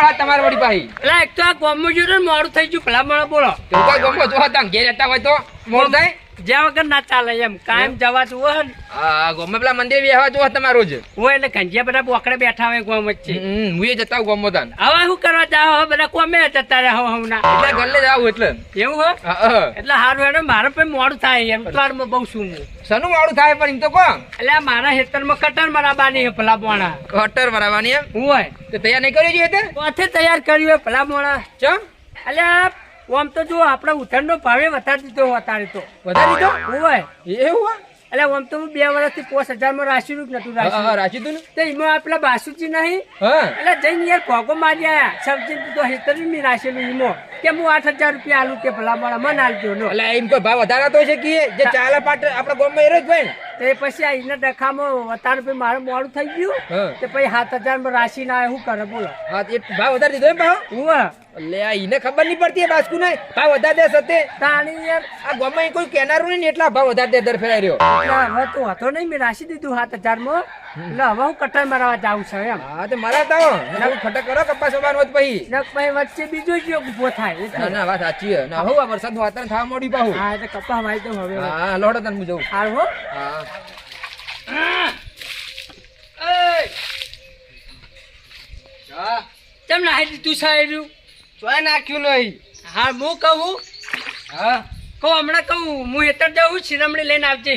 વાળા તમારે વળી પાહી એટલે એક તો આ ગામમાં જોયું ને મોડું થઈ ગયું ભલા મોડા બોલો તો કોઈ ગમો જો હતા ઘેર રહેતા હોય તો મોડું થાય જ્યાં વગર ના ચાલે એમ કાયમ જવાતું હોય ને હા ગમે પેલા મંદિર બેહવા જો તમારો જ હોય એટલે ગંજિયા બધા બોકડે બેઠા હોય ગામ વચ્ચે હું એ જતા ગમો તાન હવે શું કરવા જાવ હવે બધા કોમે જતા રહે હવે હમણાં એટલે ઘર લઈ જાવ એટલે એવું હોય એટલે હારું હેડો મારે પણ મોડું થાય એમ ઉતારમાં બહુ શું હું સનું મોડું થાય પણ એમ તો કહો એટલે આ મારા ખેતરમાં કટર મરાબાની હે ભલા મોણા કટર ભરાવાની એમ હોય તો તૈયાર નહીં કર્યું છે પોતે તૈયાર કર્યું હોય ભલા મોણા ચમ એટલે આમ તો જો આપણે ઉથણનો ભાવે વધારી દીધો અત્યારે તો વધારી દીધો હોય એવું એટલે આમ તો હું 2 વર્ષથી 5000 માં રાશિનું જ નતું રાશી તું તો એમાં આપલા બાસુજી નહીં હા એટલે જઈને યાર ખોખો મારી આયા સબ્જી તો હેતરી મેં રાશેલું ઈમો કે હું 8000 રૂપિયા આલુ કે ભલા મારા મન આલજો નો એટલે એમ કોઈ ભાવ વધારા તો છે કે જે ચાલા પાટ આપણા ગામમાં એરો જ ભાઈ તે પછી આ એના ડખામાં વધારે રૂપિયા મારે મોડું થઈ ગયું તે પછી 7000 માં રાશિ ના શું કરે બોલો હા એ ભાવ વધારી દીધો એમ ભાવ હું એટલે આ એને ખબર નહીં પડતી બાસ્કુ ને ભાવ વધારે દે સતે તાણી યાર આ ગામમાં કોઈ કેનારું નહીં એટલા ભાવ વધારે દે દર ફેરાઈ રહ્યો હવે તો હતો નહીં મેં રાશિ દીધું 7000 માં એટલે હવે હું કટર મારવા જાઉં છું એમ હા તો મારા તાવ ખટક કરો કપાસ વાળવાનો હોત પછી પછી વચ્ચે બીજો જ ઉભો થાય ના ના વાત સાચી છે ના હો આ વરસાદનું વાતાવરણ થવા માંડ્યું પાહું હા એટલે કપા વાઈ દઉં હવે હા લોડો તને હું જઉં હાલ હો હા કેમ ના તું સાહેબ ચોય નાખ્યું નહીં હા હું કહું હા કહું હમણાં કહું હું હેતર જાઉં શિરમણી લઈને આવજે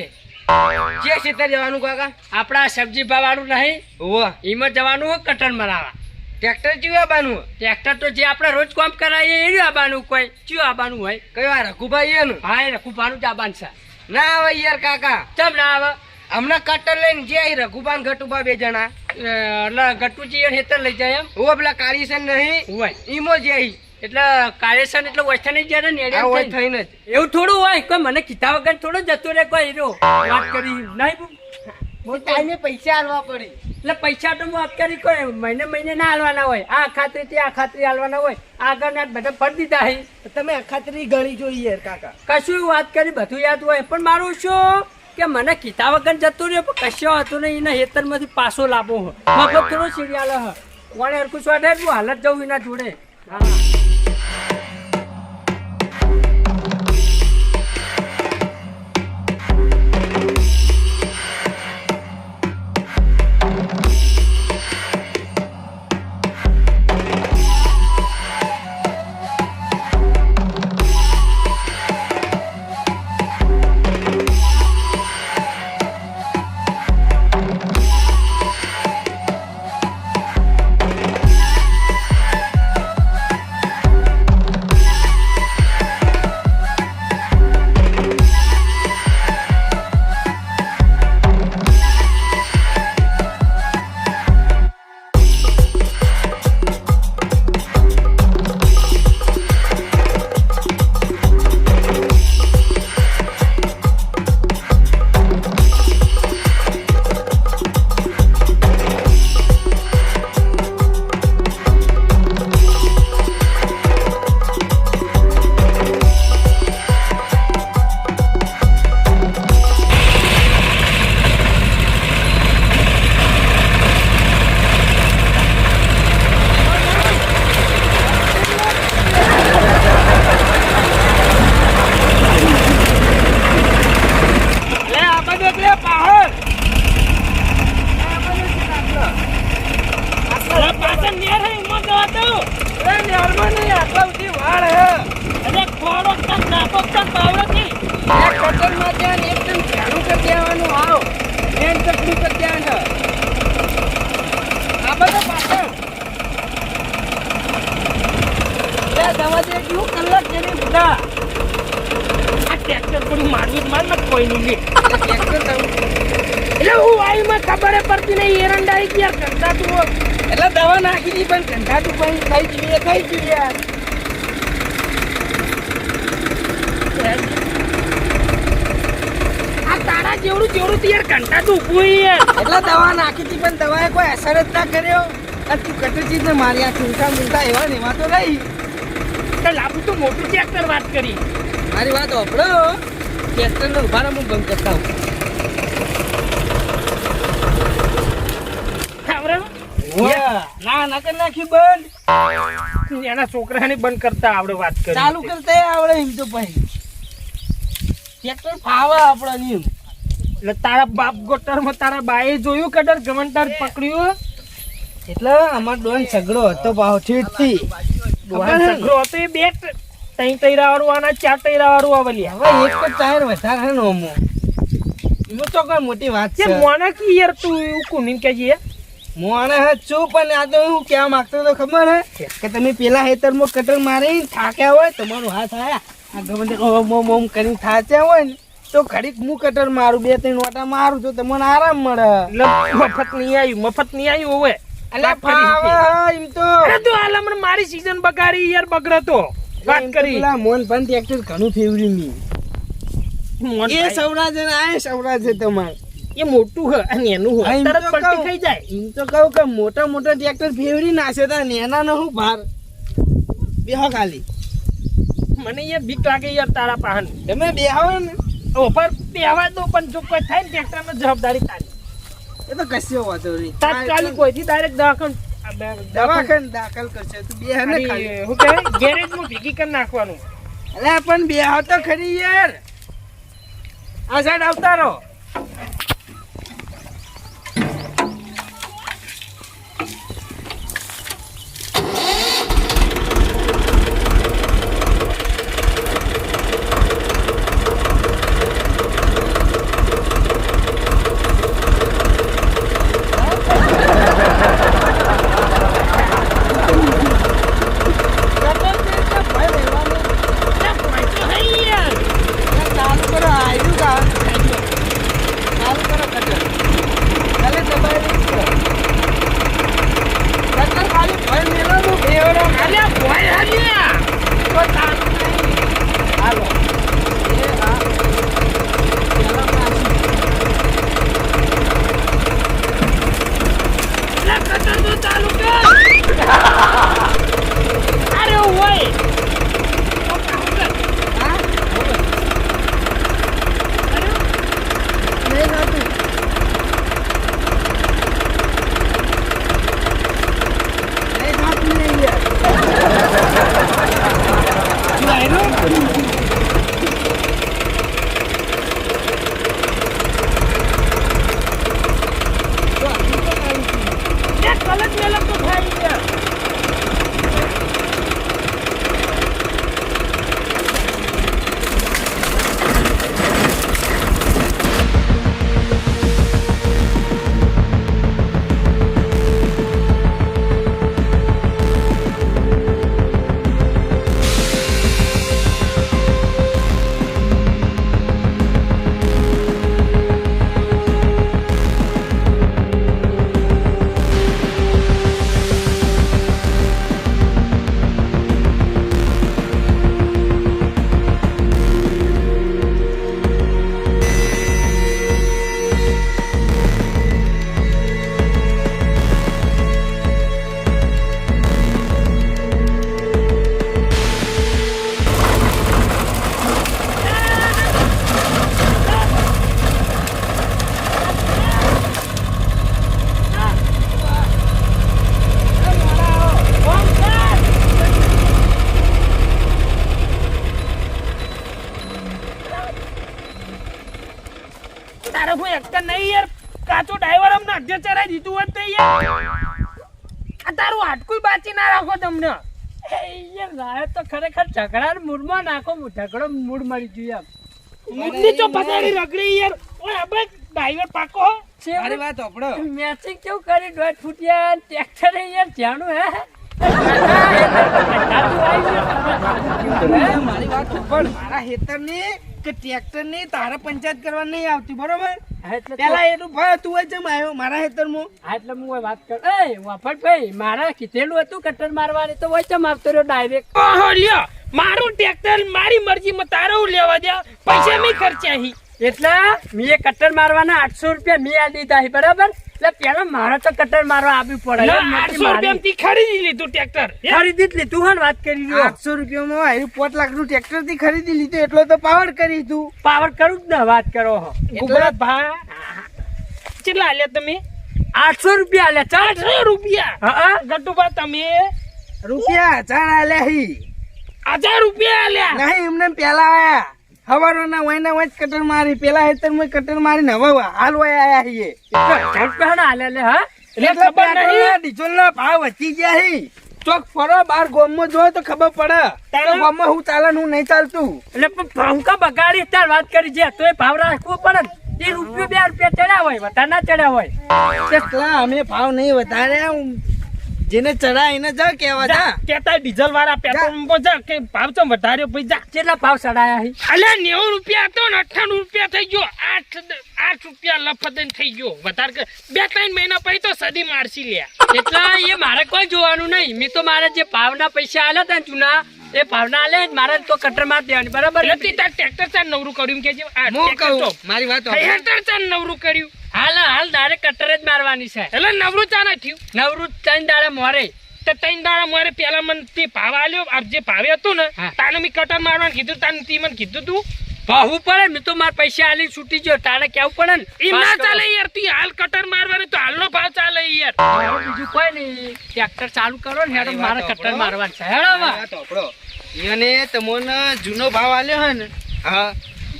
જે ક્ષેત્ર જવાનું કાકા આપણા સબ્જી ભાવ વાળું નહીં ઓવા એમાં જવાનું હોય કટર મરાવા ટ્રેક્ટર ચીયું આવવાનું ટ્રેક્ટર તો જે આપણે રોજ કામ કરાવીએ એ આવવાનું કોઈ ચિયું આવવાનું હોય કયો આ રઘુભાઈ એનું હા એ રખુભાનું જ આવવાનું છે ના આવે યાર કાકા ચમ ના આવે હમણાં કટર લઈને જે રઘુભાઈ ને ઘટુભા 2 જણા એટલે ગટુજી હેતર લઈ જાય એમ ઓ પેલા કાળીસન નહીં હોય ઈમો જે એટલે કાર્યસન એટલે વચ્ચે નહીં જયારે નેડે હોય થઈને જ એવું થોડું હોય કોઈ મને કીધા વગર થોડો જતો રે કોઈ એરો વાત કરી નહીં ટાઈમે પૈસા આલવા પડી એટલે પૈસા તો હું વાત કરી કોઈ મહિને ના હાલવાના હોય આ ખાતરી થી આ ખાતરી હાલવાના હોય આગળ ના બધા ફરી દીધા હે તમે અખાતરી ગણી જોઈએ યાર કાકા કશું વાત કરી બધું યાદ હોય પણ મારું શું કે મને કીધા વગર જતું રહ્યો પણ કશો હતું નહીં એના હેતર માંથી પાછો લાભો મફત થોડો સિરિયાલ હ કોને હરકું સ્વાદ હું હાલત જવું એના જોડે હા ખબર પડતી નહીં એરંડાઈ ગયા કંટાતું એટલે દવા નાખી દી પણ કંટાતું પણ ખાઈ જઈએ આ તારા જેવડું યાર કંટાતું ઉભું એટલે દવા નાખી દી પણ દવાએ કોઈ અસર જ ના કર્યો અને તું કટર ચીજ ને મારી આ ચૂંટા મૂંટા એવા ને એમાં તો રહી તો લાભ તો મોટું ટ્રેક્ટર વાત કરી મારી વાત ઓપડો ટ્રેક્ટર ને ઉભા હું બંધ કરતા હું ના કરી નાખ્યું બંધ. એના છોકરાને બંધ કરતા આવડે વાત કરી ચાલુ કરતા આવડે એમ તો પછી ટ્રેક્ટર ફાવે આપણે એમ. એટલે તારા બાપ ગોટરમાં તારા બાએ જોયું કદર ગવંટાર પકડ્યું એટલે અમાર ડોન ઝઘડો હતો ભાવ ઠીકથી. ડોહાન સગરો હતો એ બે ત્રણ તૈરા વાળું આના ચાર તૈરા વાળું આવેલી હવે એક તો ટાયર વધારે નો મો એમાં તો કોઈ મોટી વાત છે છે. મોને કી યાર તું એવું કોની કે છે મોને છું પણ આ તો હું કેવા માંગતો તો ખબર હે કે તમે પેલા હેતરમાં કટર મારી થાક્યા હોય તમારો હાથ આયા આ ગમે ઓમ ઓમ કરીને થાચ્યા હોય ને તો ઘડીક હું કટર મારું 2-3 ઓટા મારું તો તમને આરામ મળે. એટલે મફત નહીં આવ્યું હવે અલ્યા ફાવે એમ તો અરે તું હાલ હમણાં મારી સીઝન બગાડી યાર બગડતો વાત એમ તો કરી પેલા મોહન પણ ટ્રેક્ટર ઘણું ફેવરી મી મોહન એ ભાઈ, સવરાજ ને આ સવરાજ છે તમારે. એ મોટું હે અને એનું હા, હે એમ તરત તો પલટી કહું. ખાઈ જાય એમ તો કહું કે મોટા મોટા ટ્રેક્ટર ફેવરી નાશે તા નેના નો હું ભાર બેહો ખાલી મને યાર બીક લાગે યાર તારા પાહન તમે બેહો ને ઓફર બેહવા દો પણ જો કોઈ થાય ને ટ્રેક્ટરમાં જવાબદારી તારી એ તો કશો વાંધો નહીં. તાત્કાલિક કોઈથી ડાયરેક્ટ દવાખાને દાખલ કરશે તું બેહ ને ખાલી. શું કહેવાય ગેરેજમાં ભેગી કરી નાખવાનું અલ્યા પણ બેહો તો ખરી યાર. આ સાઈડ આવતા રહો. ચાલુ કરો આવ્યું કા ચાલુ કરો કટર ચાલે દબાઈ દીધું કટર ખાલી ભય મેળવવાનું બેવડો અલ્યા ભોય હાલ્યા તો ચાલુ નહીં. હાલો એ આ પેલા પાછી અલ્યા કટર તો ચાલુ કર અરે ઓય હા નહીં થતું. નહીં થતું નહીં યાર. તો આટલું તો કાંઈ નથી. એક કલક મેલક તો થાય યાર તારે કોઈ અક્કલ નહીં યાર કાચો ડ્રાઈવર અમને અડધે ચડાઈ દીધું હોત તો યાર આ તારું હાટકું બાચી ના રાખો તમને તો ખરેખર ઝઘડા મૂડમાં નાખો ઝઘડો મૂડ મળી ગયું મુદ્દી તો પતાડી રગડી યાર ઓય અબે ડ્રાઈવર પાકો મારી વાત સાંભળો. એમ મેચિંગ કેવું કરી દોઢ ફૂટિયા ટ્રેક્ટર યાર જાણું હે મારી વાત સાંભળ. મારા હેતરની કે ટ્રેક્ટરની તારે પંચાયત કરવા નહીં આવતી બરોબર. એટલે પેલા એટલું ભય તું જ જેમ આવ્યો મારા હેતરમાં. એટલે હું વાત કર એ વફટભાઈ મારા કીધેલું હતું કટર મારવાની તો વચ્ચે આવતો રહ્યો ડાયરેક્ટ ઓહો લ્યો મારું ટ્રેક્ટર મારી મરજીમાં તારે લેવા દે પૈસા મેં ખર્ચ્યા હી એટલે મેં કટર મારવાના 800 રૂપિયા મેં આ દીધા છે બરાબર એટલે પેલા મારે તો કટર મારવા આપવી પડે ના 800 રૂપિયાથી ખરીદી લીધું ટ્રેક્ટર ખરીદી જ લીધું હોય ને વાત કરી રહ્યો 800 રૂપિયામાં આવ્યું 5 લાખનું ટ્રેક્ટર થી ખરીદી લીધું એટલો તો પાવર કરી તું. પાવર કરું જ ને વાત કરો હો ગુગળા ભા કેટલા આલ્યા તમે 800 રૂપિયા આલ્યા ચાલ 800 રૂપિયા હા ગટુભા તમે રૂપિયા ચાર આલ્યા હી 1000 રૂપિયા આલ્યા નહીં એમને પેલા આયા હવારોના વયના વચ કટર મારી પેલા હેતરમાં કટર મારીને હવે હાલ વય આયા છીએ રૂપિયા આલ્યા લે હા એટલે ખબર નહીં ડીઝલના ભાવ વધી ગયા હી ચોક ફરો બાર ગોમમાં જો તો ખબર પડે તારા ગોમમાં હું ચાલે ને હું નહીં ચાલતું એટલે પણ ભાવકા બગાડી તાર વાત કરી છે તો એ ભાવ રાખવો પડે ને. એ રૂપિયો 2 રૂપિયા ચડ્યા હોય વધારે ના ચડ્યા હોય કેટલા અમે ભાવ નહીં વધાર્યા જેને ચડા એને જા કેવા જા કેતા ડીઝલ વાળા પેટ્રોલ પંપ જા કે ભાવ ચમ વધાર્યો ભાઈ જા કેટલા ભાવ ચડાયા હી અલ્યા 90 રૂપિયા હતો ને 98 રૂપિયા થઈ ગયો 8 રૂપિયા લફદન થઈ ગયો વધારે 2-3 મહિના પછી તો સદી મારસી લ્યા એટલા એ મારે કોઈ જોવાનું નહીં મેં તો મારે જે ભાવના પૈસા આલ્યા તા ને જૂના એ ભાવના આલે મારે તો કટર માર દેવાની બરાબર એટલે તાર ટ્રેક્ટર ચાર નવરું કર્યું કે જે આ હું ટ્રેક્ટર કહું તો મારી વાત ટ્રેક્ટર ચાર નવરું કર્યું હાલ ડાયરેક્ટ કટર જ મારવાની છે એટલે નવરું ચા ના થયું નવરું 3 દાડા મોરે તો 3 દાડા મારે પેલા મને તે ભાવ આલ્યો આ જે ભાવે હતું ને હા. તાને મેં કટર મારવાનું કીધું તાને તી મને કીધું તું ભાવવું પડે મેં તો મારા પૈસા આલી છૂટી ગયો તારે કેવું પડે ને એમ ના વાત કરો. ચાલે યાર તી હાલ કટર મારવાની તો હાલનો ભાવ ચાલે યાર બીજું કોઈ નહીં ટ્રેક્ટર ચાલુ કરો ને હેડો મારે કટર મારવાનું છે હેડો હવે. એને તમને જૂનો ભાવ આલ્યો હે ને હા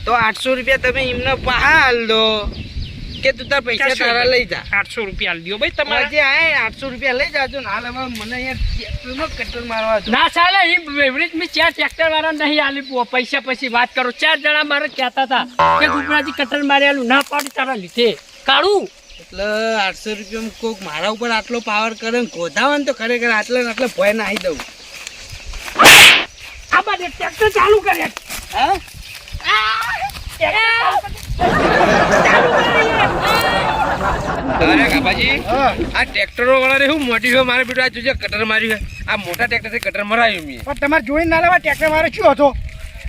તો 800 રૂપિયા તમે એમને પહા હાલ દો કે તું તાર પૈસા તારા લઈ જા 800 રૂપિયા આલ દ્યો ભાઈ તમારે જે આય 800 રૂપિયા લઈ જાજો ને હાલ હવે મને અહીંયા કટર મારવા દો ના ચાલે એવરેજ મેં 4 ટ્રેક્ટર વાળા નહીં આલી પૈસા પછી વાત કરો 4 જણા મારે કહેતા હતા કે ગુપરાજી કટર મારેલું ના પાડી તારા લીધે કાઢું એટલે 800 રૂપિયામાં કોક મારા ઉપર આટલો પાવર કરે ને ગોધાવાને તો ખરેખર આટલે ને આટલે ભય નાહી દઉં આ બાજુ ટ્રેક્ટર ચાલુ કરે હા અરે કાપાજી આ ટ્રેક્ટરો વાળાને શું મોટી હોય મારે બેટું આ જોજે કટર માર્યું છે આ મોટા ટ્રેક્ટરથી કટર મરાયું મેં પણ તમારે જોઈને ના લેવા ટ્રેક્ટર મારે શું હતો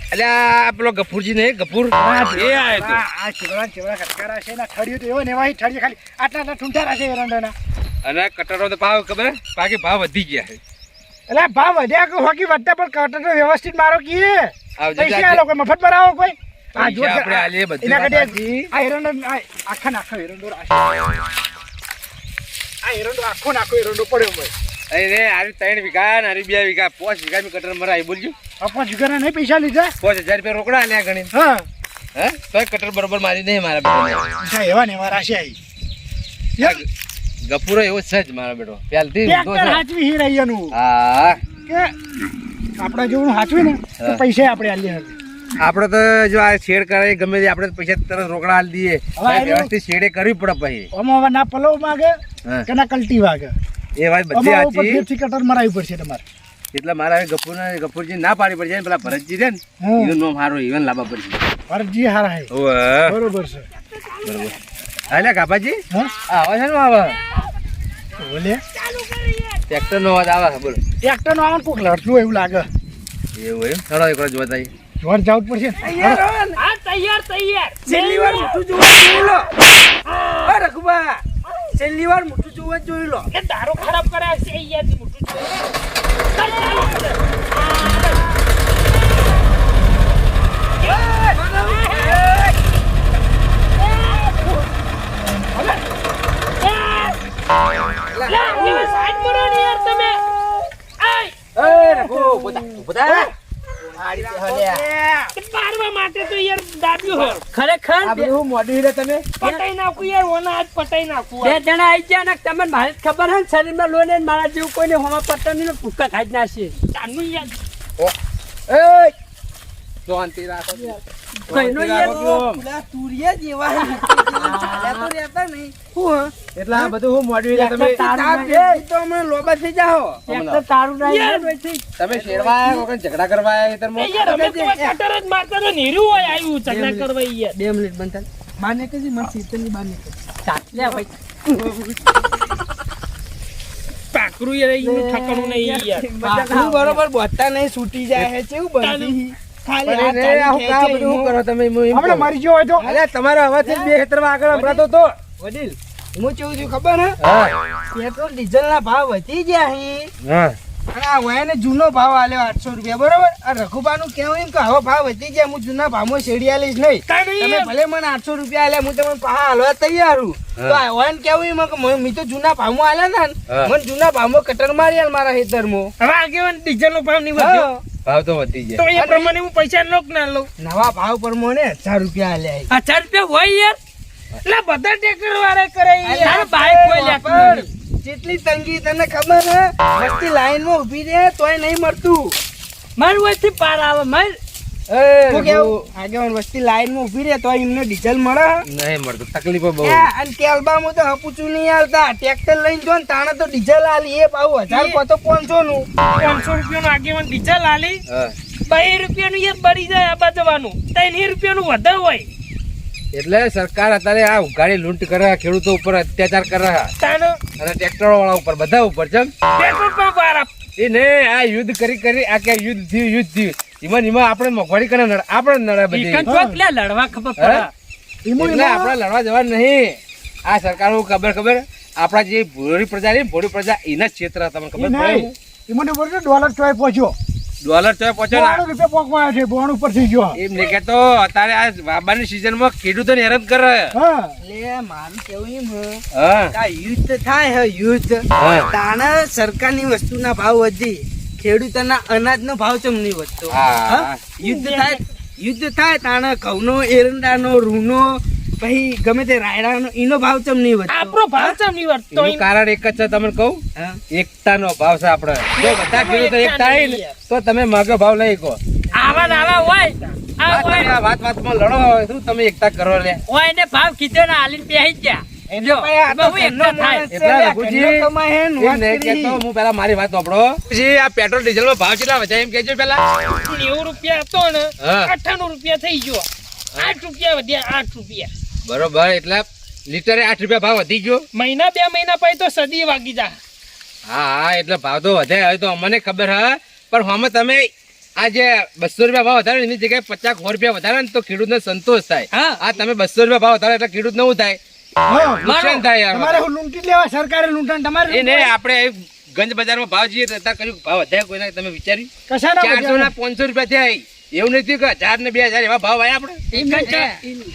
એટલે આ પેલો ગફુરજી નહીં ગફુર એ આવ્યો તો આ ચેવડા કટકારા છે ને ઠળિયું તો એવો ને એવા ઠળિયું ખાલી આટલા ઠુંઠારા છે એરંડાના અને કટરો તો ભાવ ખબર હે? બાકી ભાવ વધી ગયા છે એટલે ભાવ વધ્યા કે હોકી વધતા પણ કટર તો વ્યવસ્થિત મારો કીએ આવજે પૈસા જાજે. આલો કોઈ મફત ભરાવો કોઈ આ જો પૈસા આપણે આલીએ બધી એના વાત કરતા સાચી. આ એરંડો આખા નાખો એરંડો આ એરંડો આખો નાખો એરંડો પડ્યો ભાઈ અરે આરી 3 વીઘા ને આરી 2 વીઘા 5 વીઘા મેં કટર મરાયું બોલજો આ 5 વીઘાના નહીં પૈસા લીધા 5000 રૂપિયા રોકડા આલ્યા ગણી હા હે તોય કટર બરોબર મારી નહીં મારા બેટા પૈસા એવા ને એવા રાશી આવી ગફુરો એવો છે જ મારા બેટો પહેલથી ઊંધો ટ્રેક્ટર છે. હાચવી હી રહીનું હા કે આપણા જેવું હાચવી ને તો હા. પૈસા આપણે આલીએ આપણે તો જો આ શેડ કરે ગમે તે આપણે તો પૈસા તરત રોકડા આલી દઈએ આ વ્યવસ્થિત શેડે કરવી પડે પછી આમાં હવે ના પલવ માગે હા. કે ના કલટી વાગે એ વાત બધી આમાં ઉપર સાચી ફેરથી કટર મરાવી પડશે તમારે એટલે મારા હવે ગફુરજી ના પાડી પડશે ને પેલા ભરતજી છે ને હા. એનું નામ સારું ઈવન લાવવા પડશે ફરજી હારા હે ઓવે બરોબર છે બરોબર હાલે કાપાજી હા આવે છે ને આવે બોલે ટ્રેક્ટર નો અવાજ આવે બોલો ટ્રેક્ટર નો આવન કોક લડતું એવું લાગે એવું એમ ચલો એકવાર જોવા જઈએ જોર જવું જ પડશે હા તૈયાર છેલ્લી વાર મોટું જોવા જોઈ લો અ રઘુબા છેલ્લી વાર મોટું જોવા જોઈ લો એ દારો ખરાબ કરે છે યાર મોટું છે ચાલ ચાલુ કરે સાઈડ કરો ને યાર તમે આય એ રઘુ બધા પારવા માટે તો યાર દાબ્યું હો ખરેખર આ બધું હું મોડી રે તમે પટાઈ નાખું યાર ઓના આજ પટાઈ નાખું બે જણા આવી ગયા ને તમને મારે જ ખબર હે ને શરીરમાં લોહી ને મારા જેવું કોઈને હોવા પડતા નહીં ને ભૂકા ખાઈ જ નાખશે તાનું યાર એ શાંતિ રાખો કોઈનો યાર પેલા તુરિયા જેવા ચાલ્યા તો રહેતા નહીં હું એટલે આ બધું હું મોડી રે તમે તો અમે લોબા થઈ જાઓ ટ્રેક્ટર તારું નહીં યાર. યાર વૈથી. તમે શેરવા આવ્યા વગર ઝઘડા કરવા આવ્યા ખેતરમાં? એ યાર અમે કોઈ કટર જ મારતા તો નીરું હોય આવ્યું ઝઘડા કરવા ઈ યાર 2 મિનિટ બંધ થાય બાને કજી મને સીતની બાને લે ભાઈ પાકરું યાર ઈનું ઠકાણું નહીં યાર હું બરોબર બોતા નહીં છૂટી જાય હે કેવું બનતી ખાલી અરે રે, આવું કા બધું હું કરો તમે? હું એમ હમણાં કહું. મરી ગયો હોય તો અરે તમારા અવાજથી જ બે ખેતરમાં આગળ સંભળાતો હતો. વડીલ હું કેવું છું ખબર હે હા પેટ્રોલ ડીઝલ ના ભાવ વધી ગયા હી હા અને આ વયાને જૂનો ભાવ આલ્યો 800 રૂપિયા બરોબર. આ રઘુબાનું કેવું એમ કે હવે ભાવ વધી ગયા, હું જૂના ભાવમાં શેરડી આલીશ નહીં. તમે ભલે મને 800 રૂપિયા આલ્યા, હું તમને પાહા હાલવા તૈયાર છું. તો આ વયાને કેવું એમ કે મેં તો જૂના ભાવમાં આલ્યા ને, મને જૂના ભાવમાં કટર મારી આલ મારા ખેતરમાં. હવે આગેવાન ડીઝલનો ભાવ નહીં વધ્યો ભાવ તો વધી જાય. તો એ પ્રમાણે હું પૈસા લો કે ના લઉં? નવા ભાવ પ્રમાણે 1000 રૂપિયા આલ્યા. 1000 રૂપિયા હોય યાર. એટલે બધા ટ્રેક્ટર વાળા કરે તારે બાઈક કોઈ લેતું નથી. જેટલી તંગી તને ખબર હે, વસ્તી લાઈનમાં ઊભી રહે તોય નહીં મળતું. મારું વયથી પાર આવે માર. શું કેવું? આગેવાન વસ્તી લાઈનમાં ઊભી રહે તોય એમને ડીઝલ મળે. નહીં મળતું, તકલીફો બહુ. અને તેલબામાં તો હપુચું નહીં આલતા. ટ્રેક્ટર લઈને જો ને તાણે તો ડીઝલ આલી એ ભાવ 1000 કો તો 500 નું. 500 રૂપિયાનું આગેવાન ડીઝલ આલી, હા. 2 રૂપિયાનું યાર બળી જાય આબા જવાનું, 3 રૂપિયાનું વધારે હોય. એટલે સરકાર અત્યારે આ ઉઘાડી લૂંટ કરે, ખેડૂતો ઉપર અત્યાચાર કરે તાનો અને ટ્રેક્ટરો વાળા ઉપર, બધા ઉપર છે. પેટ્રોલ પંપ વાળા એ ને આ યુદ્ધ કરી આ કે યુદ્ધ થયું એમાં આપણે મોંઘવારી કરે નડે, આપણે નડે બધી. ઈકન ચોક લે લડવા ખબર હા? પડે. એટલે આપણે લડવા જવાનું નહીં. આ સરકાર ખબર આપણા જે ભોળી પ્રજા ની ભોળી પ્રજા એના ક્ષેત્ર તમને ખબર પડે. એમને બોલો $1 ચોય પહોંચ્યો. ડોલર તો પહોંચો ને. રૂપિયા પોકવા છે, બોણ ઉપર થઈ ગયો. એમ નહીં કેતો, અત્યારે આ બાબાની સીઝન માં ખેડૂતોને હેરાન કરે. એટલે મારું કેવું એમ હે, હા આ યુદ્ધ થાય હે યુદ્ધ, હા. તાણે સરકારની વસ્તુના ભાવ વધી, ખેડૂતોના અનાજનો ભાવ ચમ નહીં વધતો. હા. હા? યુદ્ધ થાય તાણે ઘઉંનો, એરંડાનો, રૂનો, પછી ગમે તે રાયડાનો એનો ભાવ ચમ નહીં વધતો. આપણો ભાવ ચમ નહીં વધતો? એનું કારણ એક જ છે, તમને કહું, હા? એકતાનો ભાવ છે આપણે. જો બધા ખેડૂતો એકતા હોય ને તો તમે માગો ભાવ લઈ કો. આવા ને આવા હોય. આ હોય. આ વાતમાં લડો હોય, શું તમે એકતા કરો લે? હોય એને ભાવ કીધો ને હાલીને બેસી જ ગયા. જો, ભાઈ આ તો બહુ ઘરનો એકતા થાય. માણસ છે, એટલા આ રઘુજી, ઘરનો કમાય હે ને, એમ વાત નહીં કરી. કહેતો, હું પેલા મારી વાત સાંભળો. પછી આ પેટ્રોલ ડીઝલ માં ભાવ કેટલા વધ્યા એમ કહેજો પેલા. 90 રૂપિયા હતો ને, હા. 98 રૂપિયા થઈ ગયો. 8 રૂપિયા વધ્યા, 8 રૂપિયા. બરોબર, એટલે લીટરે 8 રૂપિયા ભાવ વધી ગયો. મહિના 2 મહિના પછી તો સદી વાગી જા. હા એટલે ભાવ તો વધે હવે તો અમને ખબર હા, પણ હમે તમે આ જે 200 રૂપિયા ભાવ વધારે એની જગ્યાએ 50 રૂપિયા વધારે ને તો ખેડૂતને સંતોષ થાય. હા. આ તમે 200 રૂપિયા ભાવ વધારે એટલે ખેડૂતને શું થાય? નુકસાન થાય યાર. લૂંટી લેવા, સરકારે લૂંટણ તમારે એ નહીં, આપણે ગંજ બજારમાં ભાવ જઈએ તો અત્યારે કયું ભાવ વધ્યા કોઈને તમે વિચારી? કશાના 400 ના 500 રૂપિયા થયા. એવું નથી કે 1000 ને 2000 એવા ભાવ આવ્યા આપણે. એમ નહીં છે.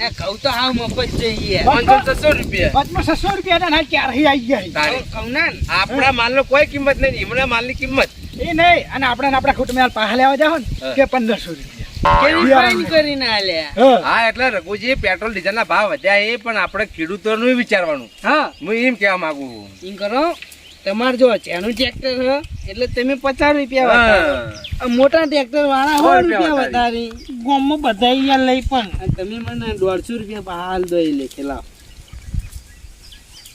આ ઘઉં તો હાવ મફત છે યાર. 500 600 રૂપિયા. 600 રૂપિયા ના ક્યારે આવી ગયા તારી. ઘઉં ના ને. આપણા માલનો કોઈ કિંમત નહીં, એમના માલની કિંમત. એ નહીં, અને આપણા ખોટ મેલ પાહા લેવા જાવ ને હા. કે 1500 રૂપિયા કેવી ફાઈન કરીને આલ્યા. હા એટલે રઘુજી પેટ્રોલ ડીઝલ ના ભાવ વધ્યા એ પણ આપણે ખેડૂતોનું વિચારવાનું. હા હું એમ કહેવા માંગુ. એમ કરો, તમારે જો જેનું ટ્રેક્ટર છે એટલે તમે 50 રૂપિયા વધારો. આ મોટા ટ્રેક્ટર વાળા 100 રૂપિયા વધારી. ગામમાં બધા યાર લઈ પણ અને તમે મને 150 રૂપિયા બહાર દઈ લેખેલા.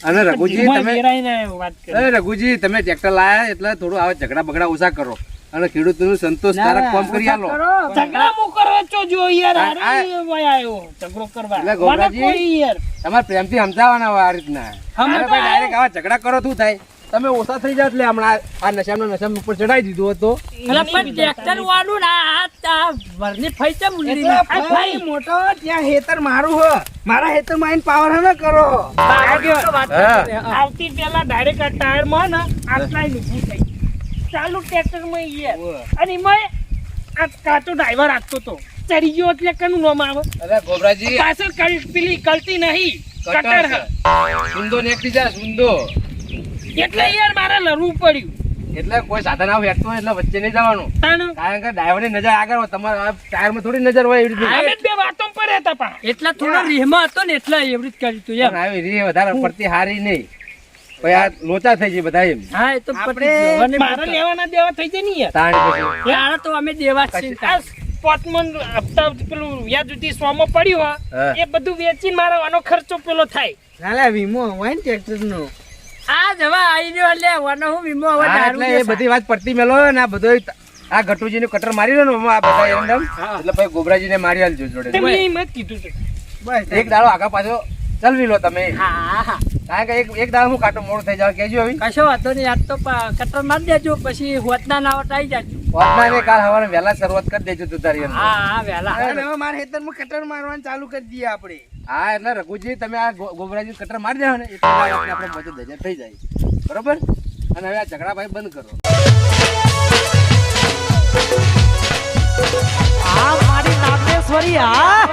અને રઘુજી ધીમા તમે વેરાઈને વાત કરી. રઘુજી તમે ટ્રેક્ટર લાયા એટલે થોડું આવા ઝઘડા બગડા ઓછા કરો અને ખેડૂતોનું સંતોષકારક કામ કરી આલો. ઝઘડા મુ કરો છો જો યાર, આ- હારે વય આયો ઝઘડો કરવા. એટલે મને ગોબરાજી, કોઈ યાર તમારે પ્રેમથી સમજાવવાના હોય આ રીતના. અમે અરે તો ભાઈ ડાયરેક્ટ આવા ઝઘડા કરો શું થાય? તમે ઓછા થઈ જાવ એટલે હમણાં આ નશામાં ઉપર ચડાવી દીધું હતું. અલા પણ ટ્રેક્ટર વાળું ને આ વરની ફઈ છે મુંડી એટલે ની. ભાઈ મોટો ત્યાં હેતર મારું હ, મારા હેતર માં પાવર હે ને કરો. હા. આવતી પેલા ડાયરેક્ટ આ ટાયર માં ને આટલાય નીચી થઈ ચાલુ ટ્રેક્ટર માં યાર. અને એમાં આ કાચો ડ્રાઈવર આપતો તો ચડી ગયો એટલે કનું નામ આવે? અરે ગોબરાજી, પાછળ પેલી કલતી નહીં, કટર કટર હે. છે. સુંદો નીકળી જાય સુંદો. એટલે યાર મારે લડવું પડ્યું. એટલે કોઈ સાધન આવું હેઠતું હોય એટલે વચ્ચે નહીં જવાનું. તાણ કારણ કે ડ્રાઈવરની નજર આગળ હોય, તમારા ટાયરમાં થોડી નજર હોય એવી રીતે. અમે બે વાતો પડ્યા હતા પણ એટલા થોડો રીહમાં હતો ને એટલે એવી જ કર્યું તું એમ. પણ આવી રીત વધારે પડતી હારી નહીં. પછી આ લોચા થઈ જાય બધા એમ. હા એ તો આપણે પતી ગયું. અને મારા લેવાના દેવા થઈ જાય ને યાર. તાણી પછી. તાણે તો અમે દેવા જ છીએ. આ સ્પોટમાં હપ્તા પેલું વ્યાજ સુધી 100 માં પડ્યું હોય, હા. એ બધું વેચીને મારો આનો ખર્ચો પેલો થાય. નાલા વીમો હોય ને ટ્રેક્ટર નો. આ જવા આવી રહ્યો એટલે વાનો હું વીમો હવે હા, દારૂ એટલે એ બધી વાત પડતી મેલો ને આ બધો આ ગટુજી નું કટર મારી રહ્યો ને આ બધા એમ એટલે પછી ગોબરાજી ને મારી આલજો જોડે. તમે એમ જ કીધું છે. બસ એક દાડો આગા પાછો ચલવી લો તમે. હા હા કારણ કે એક દાડો હું કાંટો મોડું થઈ જાવ કેજો હવે. કશો વાંધો નહીં. આજ તો કટર મારી દેજો પછી હોતના નાવટ આવી જાજો. વાતના ને કાલ સવારે વહેલા શરૂઆત કરી દેજો તું તારી અંદર. હા હા વહેલા. અને હવે મારા હેતર માં કટર મારવાનું ચાલુ કરી દઈએ આપણે. હા એટલે રઘુજી તમે આ ગોબરાજી કટર મારી દેવો ને એટલે આપણે બધું દજર થઈ જાય. બરોબર? અને હવે આ ઝઘડા ભાઈ બંધ કરો. ફરી હા